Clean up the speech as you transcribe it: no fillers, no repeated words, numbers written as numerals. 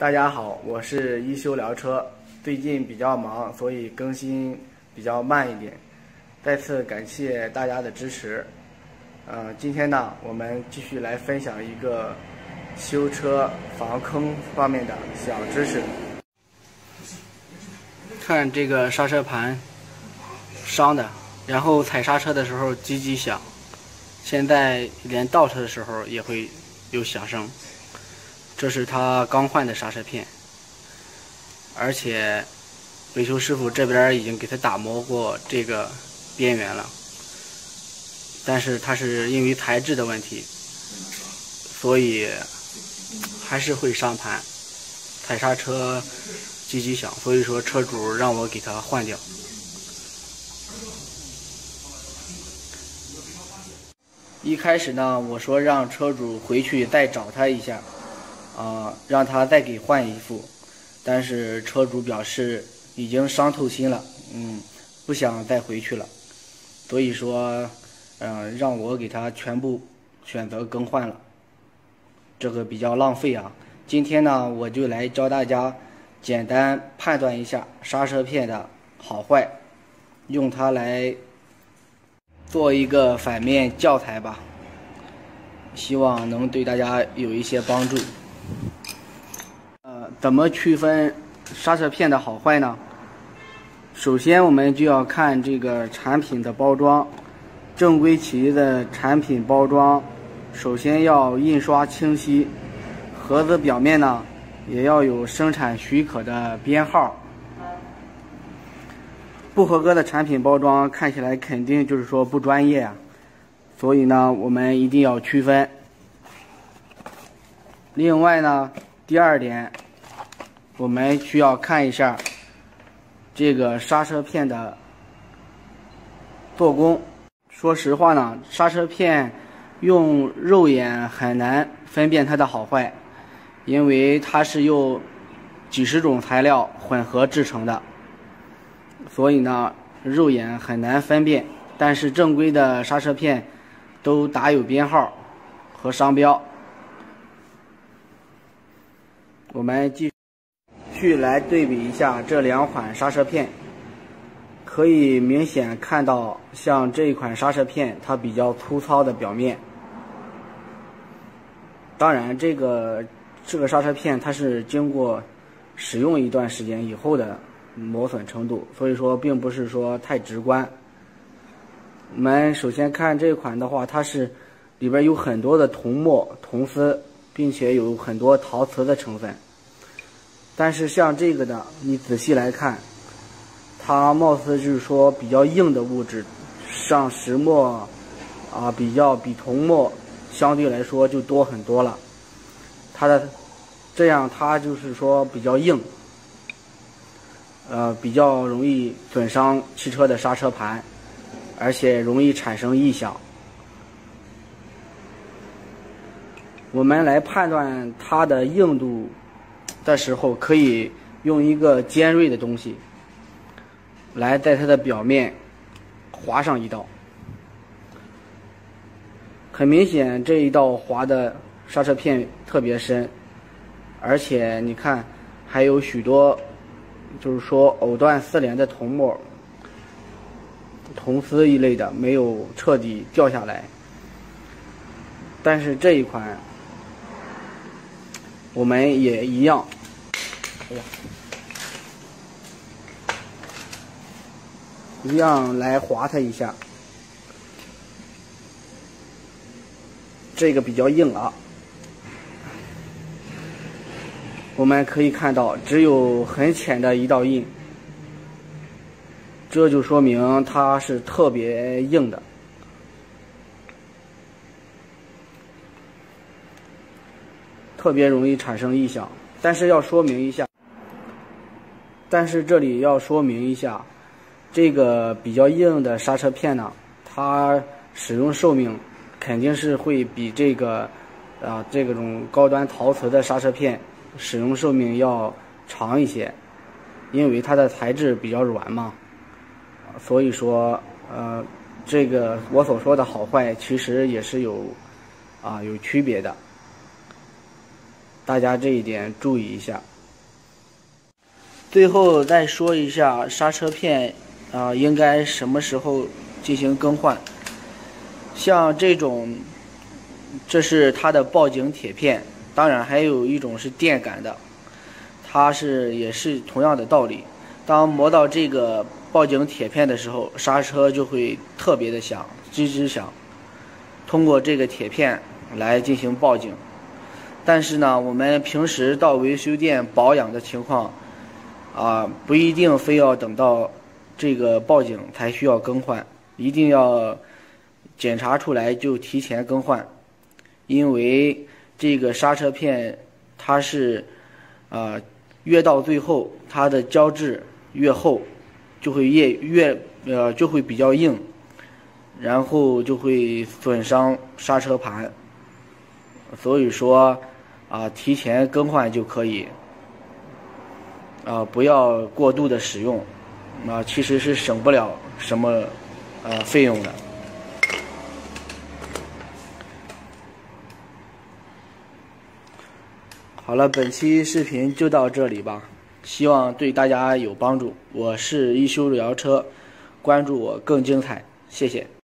大家好，我是一休聊车，最近比较忙，所以更新比较慢一点。再次感谢大家的支持。今天呢，我们继续来分享一个修车防坑方面的小知识。看这个刹车盘伤的，然后踩刹车的时候叽叽响，现在连倒车的时候也会有响声。这是他刚换的刹车片，而且维修师傅这边已经给他打磨过这个边缘了，但是它是因为材质的问题，所以还是会伤盘，踩刹车叽叽响，所以说车主让我给他换掉。一开始呢，我说让车主回去再找他一下。让他再给换一副，但是车主表示已经伤透心了，不想再回去了，所以说，让我给他全部选择更换了，这个比较浪费啊。今天呢，我就来教大家简单判断一下刹车片的好坏，用它来做一个反面教材吧，希望能对大家有一些帮助。怎么区分刹车片的好坏呢？首先我们就要看这个产品的包装，正规企业的产品包装首先要印刷清晰，盒子表面呢也要有生产许可的编号。不合格的产品包装看起来肯定就是说不专业啊，所以呢我们一定要区分。另外呢，第二点，我们需要看一下这个刹车片的做工。说实话呢，刹车片用肉眼很难分辨它的好坏，因为它是用几十种材料混合制成的，所以呢肉眼很难分辨。但是正规的刹车片都打有编号和商标。我们继续来对比一下这两款刹车片，可以明显看到，像这一款刹车片它比较粗糙的表面。当然，这个刹车片它是经过使用一段时间以后的磨损程度，所以说并不是说太直观。我们首先看这款的话，它是里边有很多的铜墨、铜丝，并且有很多陶瓷的成分。但是像这个的，你仔细来看，它貌似就是说比较硬的物质，像石墨比铜墨相对来说就多很多了。它就是说比较硬，比较容易损伤汽车的刹车盘，而且容易产生异响。我们来判断它的硬度的时候，可以用一个尖锐的东西来在它的表面划上一道。很明显，这一道划的刹车片特别深，而且你看还有许多就是说藕断丝连的铜墨、铜丝一类的没有彻底掉下来。但是这一款我们也一样，一样来划它一下，这个比较硬啊。我们可以看到只有很浅的一道印，这就说明它是特别硬的。特别容易产生异响，但是这里要说明一下，这个比较硬的刹车片呢，它使用寿命肯定是会比这种高端陶瓷的刹车片使用寿命要长一些，因为它的材质比较软嘛，所以说这个我所说的好坏其实也是有区别的。大家这一点注意一下。最后再说一下刹车片应该什么时候进行更换。像这种，这是它的报警铁片，当然还有一种是电感的，它也是同样的道理。当磨到这个报警铁片的时候，刹车就会特别的响，吱吱响，通过这个铁片来进行报警。但是呢，我们平时到维修店保养的情况不一定非要等到这个报警才需要更换，一定要检查出来就提前更换。因为这个刹车片它是越到最后它的胶质越厚，就会就会比较硬，然后就会损伤刹车盘。所以说提前更换就可以，不要过度的使用，其实是省不了什么费用的。好了，本期视频就到这里吧，希望对大家有帮助。我是一休聊车，关注我更精彩，谢谢。